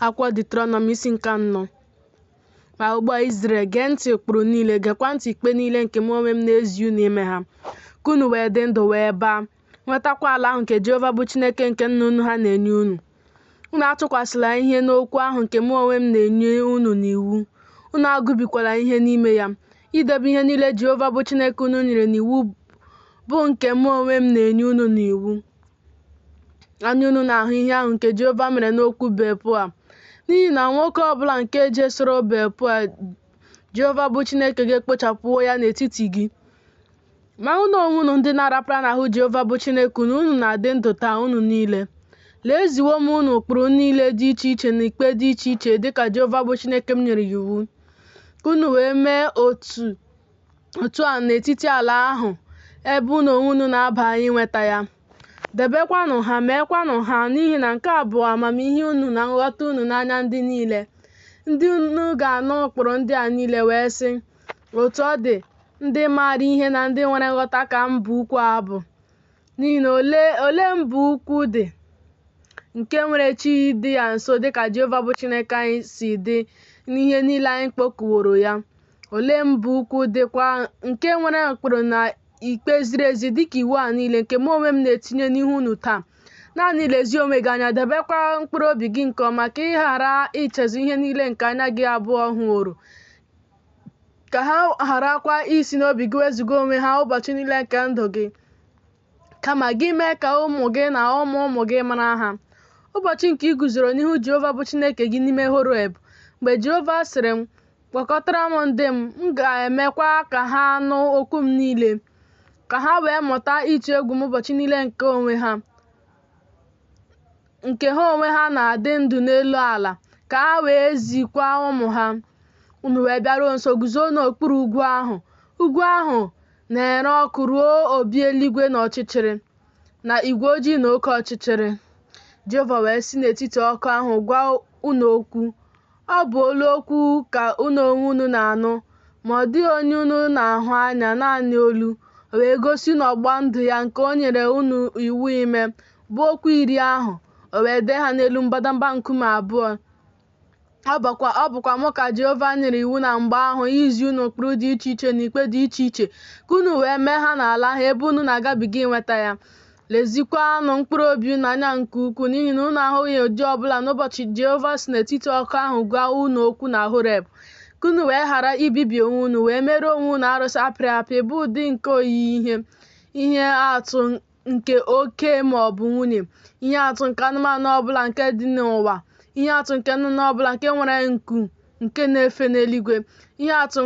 Akwụkwọ Deuteronomy isi nke 4. Ma ugbu a Izrel, gee ntị ụkpụrụ niile, geekwa ntị ikpe niile nke mụ onwe m na-ezi unu ime ha, ka unu wee dị ndụ wee baa, nwetakwa ala ahụ nke Jehova bụ Chineke nke nna unu ha na-enye unu. Unu atụkwasịla ihe n'okwu ahụ nke mụ onwe m na-enye unu n'iwu. Unu agụbikwala ihe n'ime ya, idebe ihe niile Jehova bụ Chineke unu nyere n'iwu bụ nke mụ onwe m na-enye unu n'iwu. Anya unu na-ahụ ihe ahụ nke Jehova mere n'okwu Beer-Peoa. N'ihi na nwoke ọbụla nke jesoro Beer-Peoa, Jehova bụ Chineke ga-ekpochapụwo ya n'etiti gị. Ma unu onwe unu ndị na-arapara n'ahụ Jehova bụ Chineke unu, unu na-adị ndụ taa unu niile. Lee, eziwo m unu ụkpụrụ niile dị iche iche na ikpe dị iche iche dịka Jehova bụ Chineke m nyere ya iwu, ka unu wee mee otu a n'etiti ala ahụ ebe unu onwe unu na-aba inweta ya. Debekwanụ ha, meekwanụ ha, n'ihi na nke a bụ amamihe unu na nghọta unu n'anya ndị niile. Ndị unu ga-anụ ụkpụrụ ndị a niile wee sị, otu ọ dị, ndị maara ihe na ndị nwere nghọta ka mba ukwu a bụ. N'ihi na ole mba ukwu dị nke nwere chi dị ya nso dịka Jehova bụ Chineke anyị si dị n'ihe niile anyị kpọkuworo ya? Ole mba ukwu dịkwa nke nwere ụkpụrụ na ikpe ziri ezi dịka iwu a niile nke mụ onwe m na-etinye n'ihu unu taa? Naanị lezie onwe gị anya, debekwa mkpụrụ obi gị nke ọma, ka ị ghara ichezu ihe niile nke anya gị abụọ hụrụ, ka ha gharakwa isi n'obi gị wezuga onwe ha ụbọchị niile nke ndụ gị, kama gị mee ka ụmụ gị na ụmụ ụmụ gị mara ha. Ụbọchị nke ị guzoro n'ihu Jehova bụ Chineke gị n'ime Horeb, mgbe Jehova sịrị m, kpọkọtara m ndị m ga-emekwa ka ha nụ okwu m niile, ka ha wee mụta ịtụ egwu m ụbọchị niile nke ha onwe ha na-adị ndụ n'elu ala, ka ha wee zikwa ụmụ ha. Unu wee bịaruo nso, guzo n'okpuru ugwu ahụ. Ugwu ahụ na-ere ọkụ ruo obi eluigwe na ọchịchịrị, na igwe ojii na oke ọchịchịrị. Jehova wee si n'etiti ọkụ ahụ gwa unu okwu. Ọ bụ olu okwu ka unu onwe unu na-anụ, ma ọ dịghị onye unu na-ahụ anya, naanị olu. O wee gosi n'ọgba ndụ ya nke o nyere unu iwu ime, bụ okwu 10 ahụ. O wee dee ha n'elu mbadamba nkume abụọ. Ọ bụkwa mụ ka Jehova nyere iwu na mgbe ahụ izi unu ụkpụrụ dị iche iche na ikpe dị iche iche, ka unu wee mee ha n'ala ahụ ebe unu na-agabiga inweta ya. Lezikwanụ mkpụrụ obi unu anya nke ukwuu, n'ihi na unu ahụghị ụdị ọbụla n'ụbọchị Jehova si n'etiti ọkụ ahụ gwa unu okwu na Horeb, ka unu wee ghara ibibi onwe unu, wee mere onwe unu arụsị apịrị apị, bụ ụdị nke oyiyi ihe atụ nke oke ma ọ bụ nwunye, ihe atụ nke anụmanụ ọbụla nke dị n'ụwa, ihe atụ nke nnụnụ ọbụla nke nwere nku nke na-efe n'eluigwe, ihe atụ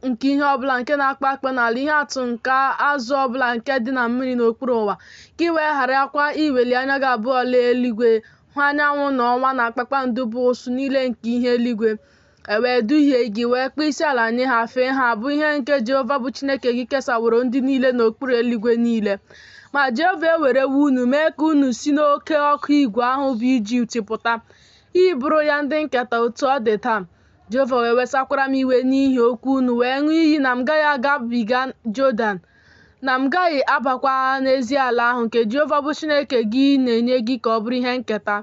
nke ihe ọbụla nke na-akpa akpa n'ala, ihe atụ nke azụ ọbụla nke dị na mmiri n'okpuru ụwa, ka ị wee gharakwa iweli anya gị abụọ lee eluigwe, hụ anyanwụ na ọnwa na kpakpando bụ ụsụ niile nke ihe eluigwe, wee duhie gị, wee kpee isi ala nye ha, fee ha, bụ ihe nke Jehova bụ Chineke gị kesaworo ndị niile n'okpuru eluigwe niile. Ma Jehova ewerewo unu mee ka unu si n'oke ọkụ igwe ahụ bụ Ijipt pụta, bụrụ ya ndị nketa. Otu ọ dị taa, Jehova wee wesakwara m iwe n'ihi okwu unu, wee ṅụọ iyi na m gaghị agabiga Jọdan, na m gaghị abakwa n'ezi ala ahụ nke Jehova bụ Chineke gị na-enye gị ka ọ bụrụ ihe nketa.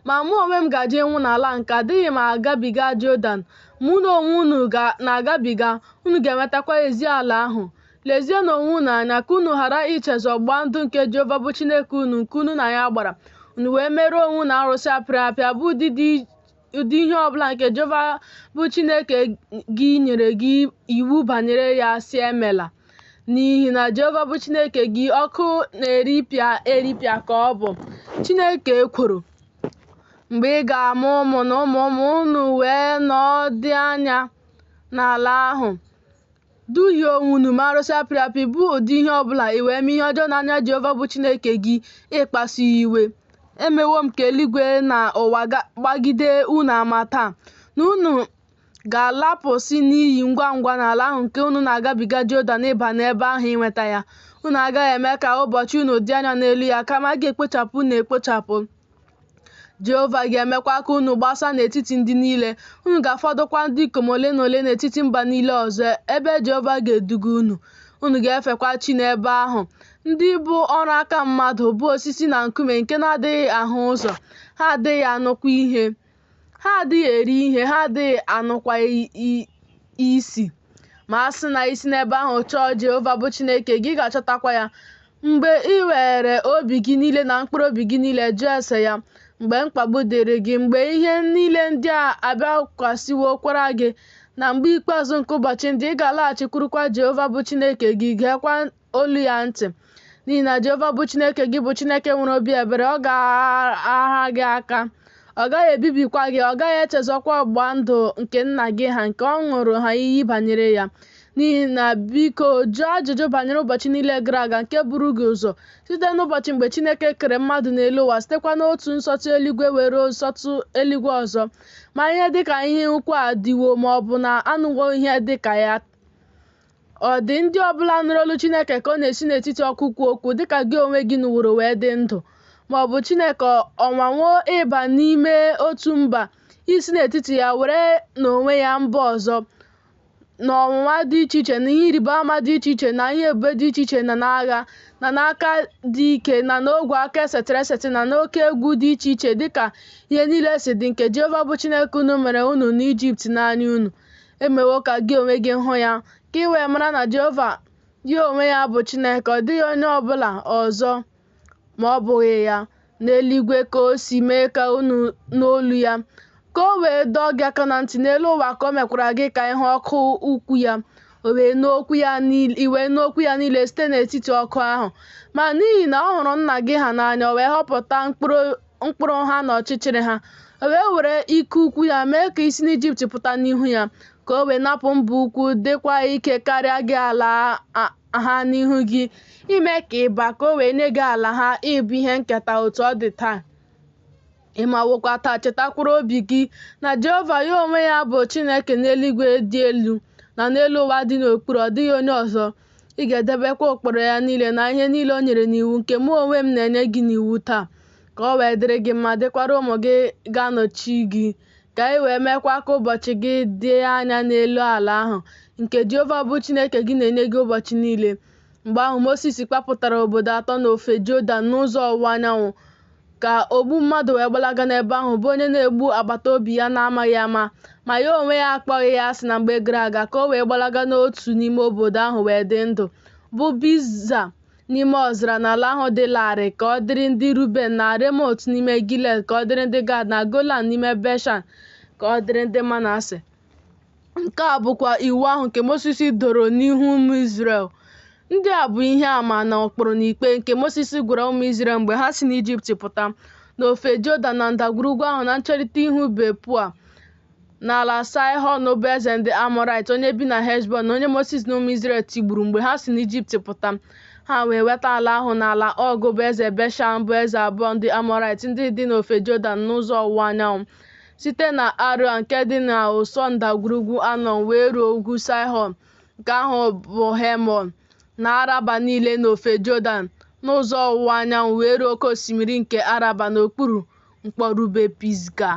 Ma mụ onwe m gaje nwụ n'ala nke adịghị m agabiga Jọdan, mụ na onwe unu na-agabiga, unu ga-enwetakwa ezi ala ahụ. Lezienụ onwe unu anya, ka unu ghara ichezu ọgba ndụ nke Jehova bụ Chineke unu nke unu na ya gbara, unu wee mere onwe unu arụsị apịrị apị, bụ ụdị ihe ọbụla nke Jehova bụ Chineke gị nyere gị iwu banyere ya si emela. N'ihi na Jehova bụ Chineke gị ọkụ na-eripịa ka ọ bụ. Chineke ekworo mgbe ị ga-amụ ụmụ na ụmụ ụmụ unu wee nọdụ anya n'ala ahụ, duhie onwe unu, ma arụsị apịrị apị bụ ụdị ihe ọbụla, i wee mee ihe ọjọọ n'anya Jehova bụ Chineke gị, ịkpasu ya iwe. Emewo m ka eluigwe na ụwa gbagide unu ama taa, na unu ga-alapụsị n'iyi ngwa ngwa n'ala ahụ nke unu na-agabiga Jọdan ịba n'ebe ahụ inweta ya. Unu agaghị eme ka ụbọchị unu dị anya n'elu ya, kama a ga-ekpochapụ unu ekpochapụ. Jehova ga-emekwa ka unu gbasaa n'etiti ndị niile. Unu ga-afọdụkwa ndị ikom ole na ole n'etiti mba niile ọzọ, ebe Jehova ga-eduga unu. Unu ga-efekwa chi n'ebe ahụ, ndị bụ ọrụ aka mmadụ, bụ osisi na nkume nke na-adịghị ahụ ụzọ, ha adịghị anụkwa ihe. ha adịghị eri ihe, ha adịghị anụkwa isi. Ma a sị na isi n'ebe ahụ chọọ Jehova bụ Chineke gị, ga-achọtakwa ya mgbe ị were obi gị niile na mkpụrụ obi gị niile jụọ ese ya. Mgbe mkpagbu dịrị gị, mgbe ihe niile ndị a abịakwasịwokwara gị, na mgbe ikpeazụ nke ụbọchị ndị, ị ga-alaghachikwurukwa Jehova bụ Chineke gị, geekwa olu ya ntị. N'ihi na Jehova bụ Chineke gị bụ Chineke nwere obi ebere. Ọ ga-agha gị aka, ọ gaghị ebibikwa gị, ọ gaghị echezọkwa ọgbụgba ndụ nke nna gị ha, nke ọ ṅụrụ ha iyi banyere ya. N'ihi na biko jụọ ajụjụ banyere ụbọchị niile gara aga nke buru gị ụzọ, site n'ụbọchị mgbe Chineke kere mmadụ n'elu ụwa, sitekwa n'otu nsọtụ eluigwe were nsọtụ eluigwe ọzọ. Ma ihe dịka ihe ukwu a dịwo, ma ọ bụ na anụwo ihe dịka ya? Ọ dị ndị ọbụla nụrụ olu Chineke ka ọ na-esi n'etiti ọkụ kwuo okwu, dịka gị onwe gị nụworo wee dị ndụ? Ma ọ bụ Chineke ọnwanwo ịba n'ime otu mba, isi n'etiti ya were n'onwe ya mba ọzọ, na ọnwụnwa dị iche iche, na ihe ịrịba ama dị iche iche, na ihe ebube dị iche iche, na n'agha, na n'aka dị ike, na n'ogwe aka esetịrị eseti, na n'oke egwu dị iche iche, dịka ihe niile si dị nke Jehova bụ Chineke unu mere unu n'Ijipt n'anya unu. Emewo ka gị onwe gị hụ ya, ka ị wee mara na Jehova ya onwe ya bụ Chineke. Ọ dịghị onye ọbụla ọzọ ma ọ bụghị ya n'eluigwe, ka o si mee ka unu n'olu ya, ka o wee dọọ gị aka na ntị n'elu ụwa, ka o mekwara gị ka ịhụ ọkụ ukwu ya, o wee n'okwu ya niile site n'etiti ọkụ ahụ. Ma n'ihi na ọ hụrụ nna gị ha n'anya, o wee họpụta mkpụrụ ha na ọchịchịrị ha, o wee were ike ukwu ya mee ka isi n'Ijipt pụta n'ihu ya, ka o wee napụ mba ukwu dịkwa ike karịa gị ala ha n'ihu gị, ime ka ịba, ka o wee nye gị ala ha ịbụ ihe nketa otu ọ dị taa. Ịmawokwa taa, chetakwara obi gị na Jehova ya onwe ya bụ Chineke n'eluigwe dị elu na n'elu ụwa dị n'okpuru. Ọ dịghị onye ọzọ. Ị ga-edebekwa ụkpụrụ ya niile na ihe niile o nyere n'iwu, nke mụ onwe m na-enye gị n'iwu taa, ka ọ wee dịrị gị mma, dịkwara ụmụ gị ga-anọchi gị, ka ị wee mekwa ka ụbọchị gị dị anya n'elu ala ahụ nke Jehova bụ Chineke gị na-enye gị ụbọchị niile. Mgbe ahụ Mosis kpapụtara obodo atọ n'ofe Jọdan n'ụzọ ọwụwa anyanwụ, ka ogbu mmadụ wee gbalaga n'ebe ahụ, bụ onye na-egbu agbata obi ya na-amaghị ama, ma ya onwe ya akpọghị ya asị na mgbe gara aga, ka o wee gbalaga n'otu n'ime obodo ahụ wee dị ndụ, bụ Bizza n'ime ọzara n'ala ahụ dị larịị, ka ọ dịrị ndị Ruben, na Ramot n'ime Gilead, ka ọ dịrị ndị Gad, na Golan n'ime Bashan, ka ọ dịrị ndị Manase. Nke a bụkwa iwu ahụ nke Mosis doro n'ihu ụmụ Izrel. Ndị a bụ ihe àmà na ụkpụrụ na ikpe nke Mosis gwara ụmụ Izrel mgbe ha si n'Ijipt pụta, n'ofe Jọdan, na ndagwurugwu ahụ, na ncherịta ihu Bepua, n'ala Saịhọn bụ eze ndị Amọrait, onye bi na Heshbọn, na onye Mosis na ụmụ Izrel tigburu mgbe ha si n'Ijipt pụta. Ha wee weta ala ahụ n'ala Ọg bụ eze Bashan, bụ eze abụọ ndị Amọrait, ndị dị n'ofe Jọdan n'ụzọ ọwụwa anyanwụ, site na Aroea nke dị n'ụsọ ndagwurugwu Anọn wee ruo ugwu Saịhọn, nke ahụ bụ Hemon, na Araba niile n'ofe Jọdan n'ụzọ ọwụwa anyanwụ, wee ruo oke osimiri nke Araba n'okpuru mkpọrụbe Pisga.